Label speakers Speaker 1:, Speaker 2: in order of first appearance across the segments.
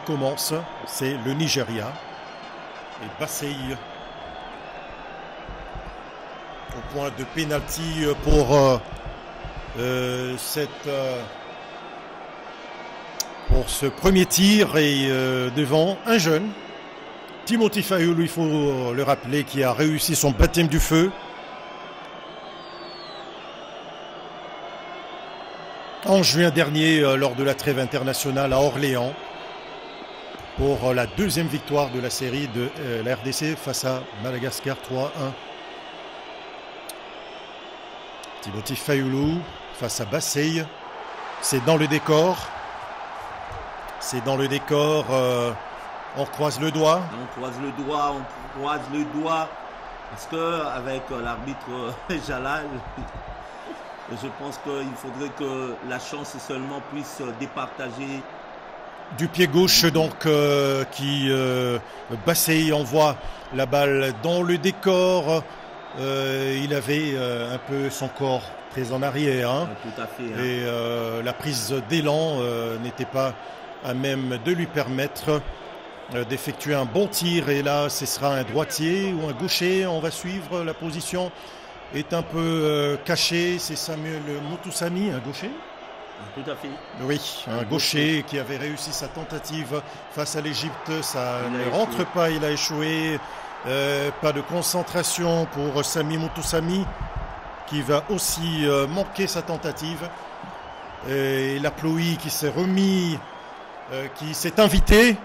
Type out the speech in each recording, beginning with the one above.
Speaker 1: commence, c'est le Nigeria. Et Bassey au point de pénalty pour pour ce premier tir et devant un jeune, Timothy Fayulu, il faut le rappeler, qui a réussi son baptême du feu. En juin dernier, lors de la trêve internationale à Orléans, pour la deuxième victoire de la série de la RDC face à Madagascar 3-1. Timothy Fayulu face à Bassey, c'est dans le décor. C'est dans le décor, on croise le doigt.
Speaker 2: On croise le doigt, parce qu'avec l'arbitre Jalal, je pense qu'il faudrait que la chance seulement puisse départager.
Speaker 1: Du pied gauche, donc, Bassey envoie la balle dans le décor. Il avait un peu son corps très en arrière. Hein.
Speaker 2: Tout à fait. Hein.
Speaker 1: Et la prise d'élan n'était pas à même de lui permettre d'effectuer un bon tir. Et là, ce sera un droitier ou un gaucher. On va suivre. La position est un peu cachée. C'est Samuel Moutoussamy, un gaucher.
Speaker 2: Tout à fait.
Speaker 1: Oui, un gaucher qui avait réussi sa tentative face à l'Égypte. Ça ne rentre pas, il a échoué. Pas de concentration pour Sami Moutoussamy qui va aussi manquer sa tentative. Et la pluie qui s'est remis, qui s'est invité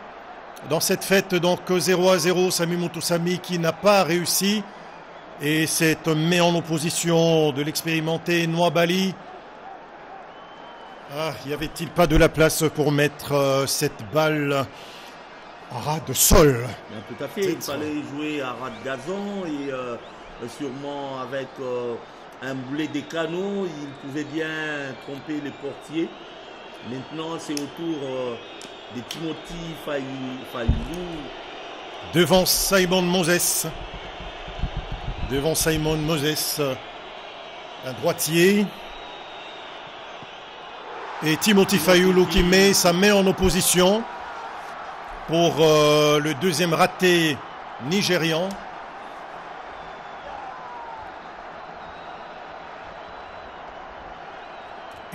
Speaker 1: dans cette fête. Donc 0-0, Sami Moutoussamy qui n'a pas réussi. Et c'est mis en opposition de l'expérimenté Nwabali. Y avait-il pas de la place pour mettre cette balle à ras de sol?
Speaker 2: Tout à fait, il fallait jouer à ras de gazon et sûrement avec un boulet des canaux, il pouvait bien tromper les portiers. Maintenant, c'est au tour de Timothy Fayulu.
Speaker 1: Devant Simon Moses. Devant Simon Moses, un droitier. Et Timothy Fayulu qui met sa main en opposition pour le deuxième raté nigérian.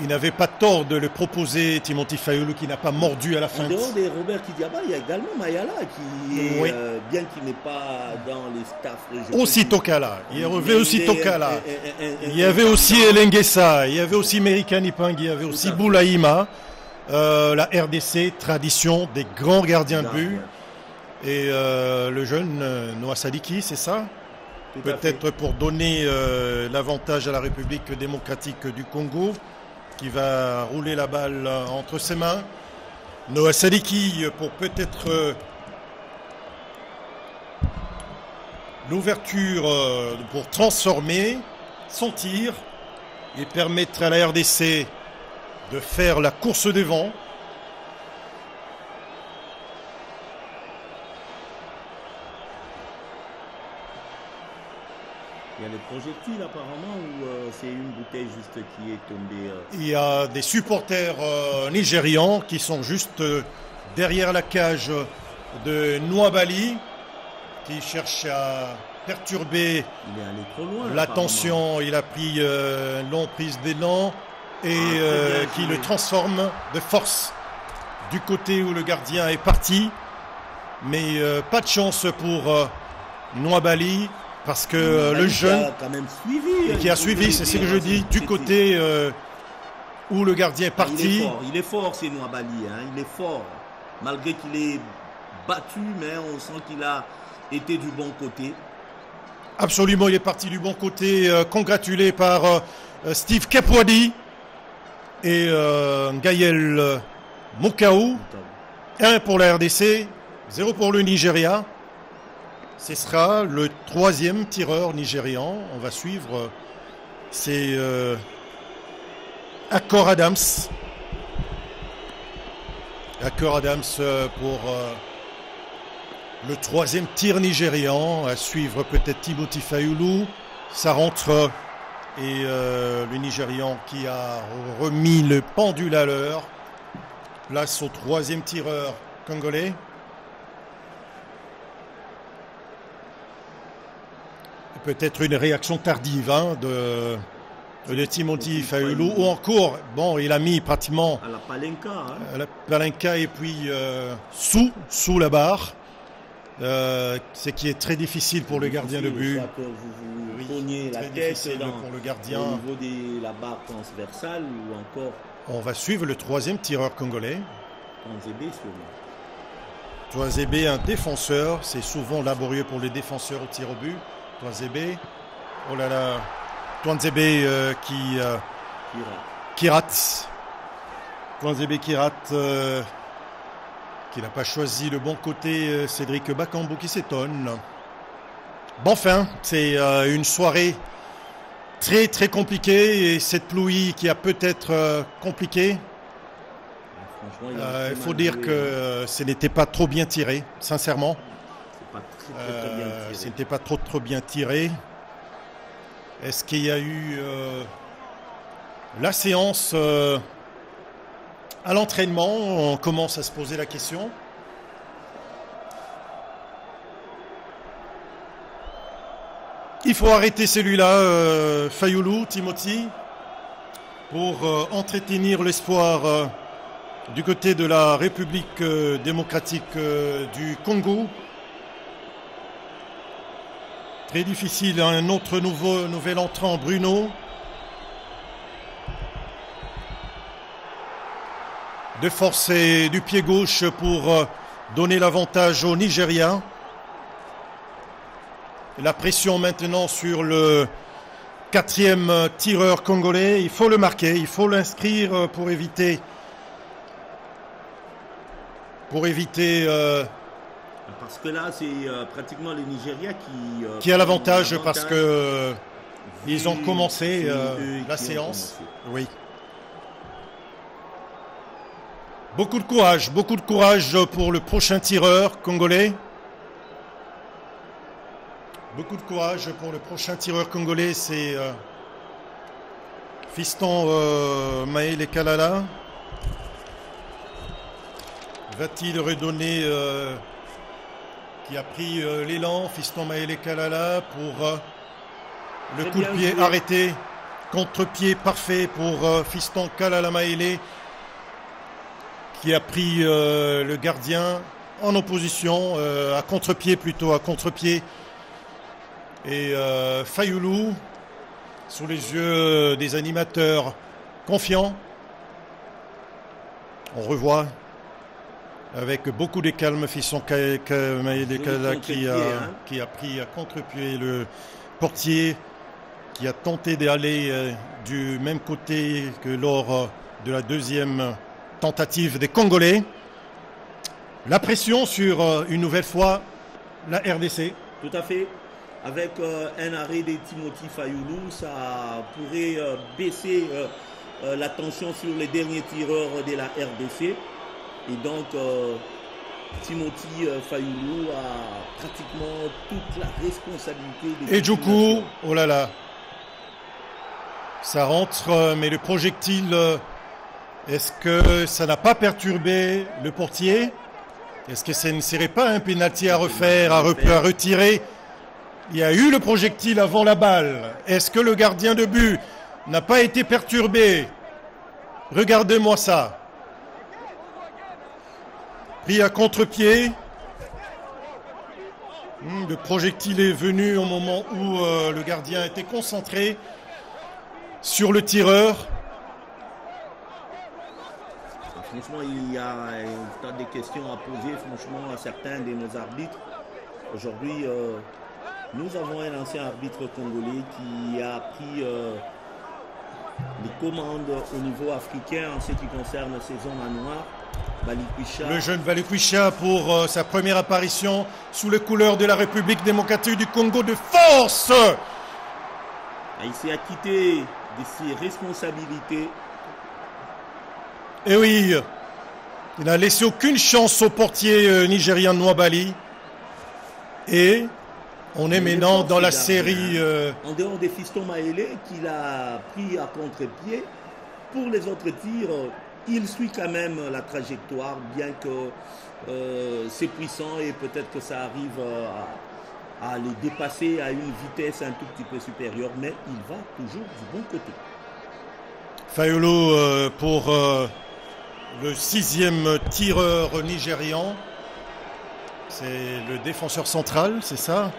Speaker 1: Il n'avait pas tort de le proposer, Timothy Fayulu, qui n'a pas mordu à la fin.
Speaker 2: En dehors de Robert Kidiaba, il y a également Mayala qui est, oui. Bien qu'il n'est pas dans les staffs régionaux.
Speaker 1: Aussi Tokala, il y avait aussi Tokala, il y avait aussi Elengesa, il y avait aussi Merikani Pang, il y avait aussi Boulaïma. La RDC, tradition des grands gardiens de but. Et le jeune Noah Sadiki, c'est ça? Peut-être pour donner l'avantage à la République démocratique du Congo, qui va rouler la balle entre ses mains. Noah Sadiki pour peut-être l'ouverture pour transformer son tir et permettre à la RDC de faire la course devant.
Speaker 2: Il y a des projectiles apparemment ou c'est une bouteille juste qui est tombée
Speaker 1: Il y a des supporters nigérians qui sont juste derrière la cage de Nwabali qui cherche à perturber l'attention. Il a pris une longue prise d'élan et qui le transforme de force du côté où le gardien est parti. Mais pas de chance pour Nwabali. Parce que le jeune qui a suivi, c'est ce que je dis, du côté où le gardien est parti.
Speaker 2: Il est fort, c'est Nwabali, hein, il est fort. Malgré qu'il est battu, mais on sent qu'il a été du bon côté.
Speaker 1: Absolument, il est parti du bon côté, congratulé par Steve Kepwadi et Gaël Mokaou. 1 pour la RDC, 0 pour le Nigeria. Ce sera le troisième tireur nigérian. On va suivre. C'est Akor Adams. Akor Adams pour le troisième tir nigérian. À suivre peut-être Timothy Fayulu. Ça rentre. Et le Nigérian qui a remis le pendule à l'heure. Place au troisième tireur congolais. Peut-être une réaction tardive hein, de Timothy Fayulu. Ou encore, bon, il a mis pratiquement
Speaker 2: à la Palenka. Hein.
Speaker 1: À la Palenka et puis sous la barre. Ce qui est très difficile pour le gardien de but.
Speaker 2: Vous pognez la tête
Speaker 1: pour le gardien.
Speaker 2: Au niveau de la barre transversale ou encore.
Speaker 1: On va suivre le troisième tireur congolais.
Speaker 2: Touanzebe sûrement.
Speaker 1: Touanzebe, un défenseur. C'est souvent laborieux pour les défenseurs au tir au but. Touanzebe. Oh là là. Touanzebe qui rate. Touanzebe qui rate. Qui n'a pas choisi le bon côté. Cédric Bakambu qui s'étonne. Bon, enfin, c'est une soirée très très compliquée et cette pluie qui a peut-être compliqué. Il faut dire que ce n'était pas trop bien tiré, sincèrement. Ce n'était pas trop bien tiré. Est-ce qu'il y a eu la séance à l'entraînement? On commence à se poser la question. Il faut arrêter celui-là, Fayulu, Timothy, pour entretenir l'espoir du côté de la République démocratique du Congo. Très difficile, un autre nouvel entrant, Bruno. De forcer du pied gauche pour donner l'avantage au Nigeria. La pression maintenant sur le quatrième tireur congolais. Il faut le marquer, il faut l'inscrire pour éviter
Speaker 2: parce que là, c'est pratiquement le Nigeria
Speaker 1: qui a l'avantage parce que ils ont commencé la séance. Oui. Beaucoup de courage pour le prochain tireur congolais. Beaucoup de courage pour le prochain tireur congolais, c'est Fiston Maele Kalala. Va-t-il redonner qui a pris l'élan, Fiston Maele Kalala pour le coup de pied arrêté, contre-pied parfait pour Fiston Kalala Maele qui a pris le gardien en opposition, à contre-pied. Et Fayulu, sous les yeux des animateurs confiants, on revoit avec beaucoup de calme Fiston Maele Kalala qui a pris à contre-pied le portier, qui a tenté d'aller du même côté que lors de la deuxième tentative des Congolais. La pression sur, une nouvelle fois, la RDC.
Speaker 2: Tout à fait. Avec un arrêt de Timothy Fayulu, ça pourrait baisser la tension sur les derniers tireurs de la RDC. Et donc, Timothy Fayulu a pratiquement toute la responsabilité.
Speaker 1: Et du coup, oh là là, ça rentre, mais le projectile, est-ce que ça n'a pas perturbé le portier? Est-ce que ce ne serait pas un pénalty à refaire, à retirer? Il y a eu le projectile avant la balle. Est-ce que le gardien de but n'a pas été perturbé? Regardez-moi ça. Pris à contre-pied. Le projectile est venu au moment où le gardien était concentré sur le tireur.
Speaker 2: Franchement, il y a un tas de questions à poser franchement à certains de nos arbitres. Aujourd'hui, nous avons un ancien arbitre congolais qui a pris les commandes au niveau africain en ce qui concerne ces zones à noir. Balikwisha.
Speaker 1: Le jeune Balikwisha pour sa première apparition sous les couleurs de la République démocratique du Congo de force.
Speaker 2: Il s'est acquitté de ses responsabilités.
Speaker 1: Et oui, il n'a laissé aucune chance au portier nigérien Nwabali. Et on est maintenant dans la série...
Speaker 2: En dehors des Fiston Maele qu'il a pris à contre-pied, pour les autres tirs, il suit quand même la trajectoire, bien que c'est puissant et peut-être que ça arrive à les dépasser à une vitesse un tout petit peu supérieure, mais il va toujours du bon côté.
Speaker 1: Fayulu pour le 6e tireur nigérian. C'est le défenseur central, c'est ça?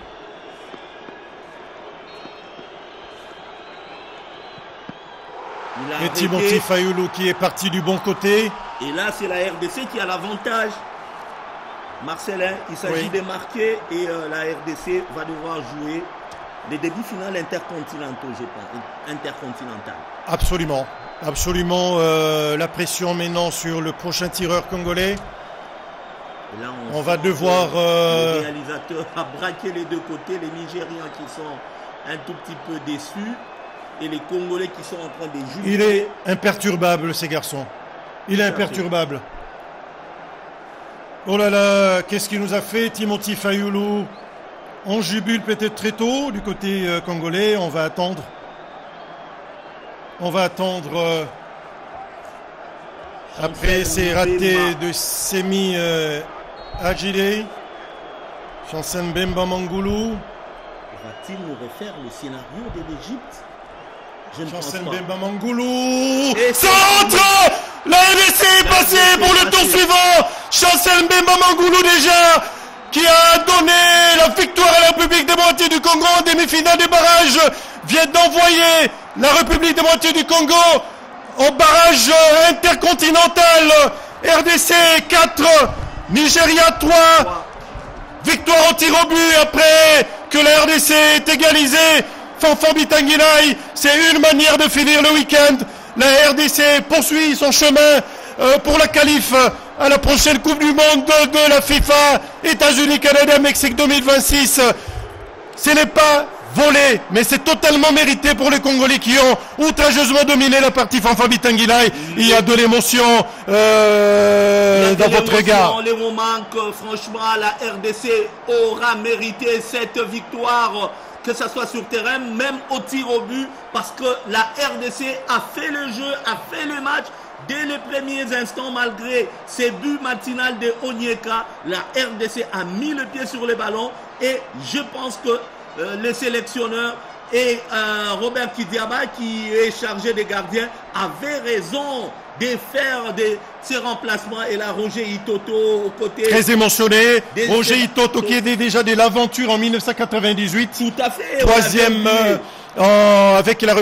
Speaker 1: Et Timothy Fayulu qui est parti du bon côté.
Speaker 2: Et là, c'est la RDC qui a l'avantage. Marcelin, il s'agit de marquer et la RDC va devoir jouer les demi-finales intercontinentaux, je pense. Intercontinental.
Speaker 1: Absolument. Absolument. La pression maintenant sur le prochain tireur congolais.
Speaker 2: Et là,
Speaker 1: on va devoir...
Speaker 2: Le réalisateur a braqué les deux côtés. Les Nigérians qui sont un tout petit peu déçus. Et les Congolais qui sont en train de juger.
Speaker 1: Il est imperturbable, ces garçons. Il est imperturbable. Oh là là, qu'est-ce qu'il nous a fait, Timothy Fayulu? On jubile peut-être très tôt du côté congolais. On va attendre. On va attendre. Après ces ratés de Semi Agile. Chancel Mbemba Mangulu.
Speaker 2: Va-t-il nous refaire le scénario de l'Égypte?
Speaker 1: Chancel Mbemba Mangulu. Centre! La RDC est passée pour le tour suivant. Chancel Mbemba Mangulu déjà, qui a donné la victoire à la République démocratique du Congo en demi-finale des barrages, vient d'envoyer la République démocratique du Congo au barrage intercontinental. RDC 4, Nigeria 3. Victoire au tir au but après que la RDC est égalisée. Fanfan Bitangilai, c'est une manière de finir le week-end. La RDC poursuit son chemin pour la qualif à la prochaine Coupe du Monde de la FIFA, États-Unis, Canada, Mexique 2026. Ce n'est pas volé, mais c'est totalement mérité pour les Congolais qui ont outrageusement dominé la partie Fanfan Bitangilai. Il y a de l'émotion dans votre regard.
Speaker 2: Les moments que franchement la RDC aura mérité cette victoire, que ce soit sur terrain, même au tir au but, parce que la RDC a fait le jeu, a fait le match dès les premiers instants, malgré ces buts matinales de Onyeka. La RDC a mis le pied sur le ballon et je pense que le sélectionneur et Robert Kidiaba, qui est chargé des gardiens, avait raison de faire ces remplacements. Et là, Roger Itoto au côté.
Speaker 1: Très émotionné. Roger Itoto qui est déjà de l'aventure en 1998.
Speaker 2: Tout à fait.
Speaker 1: Troisième avec la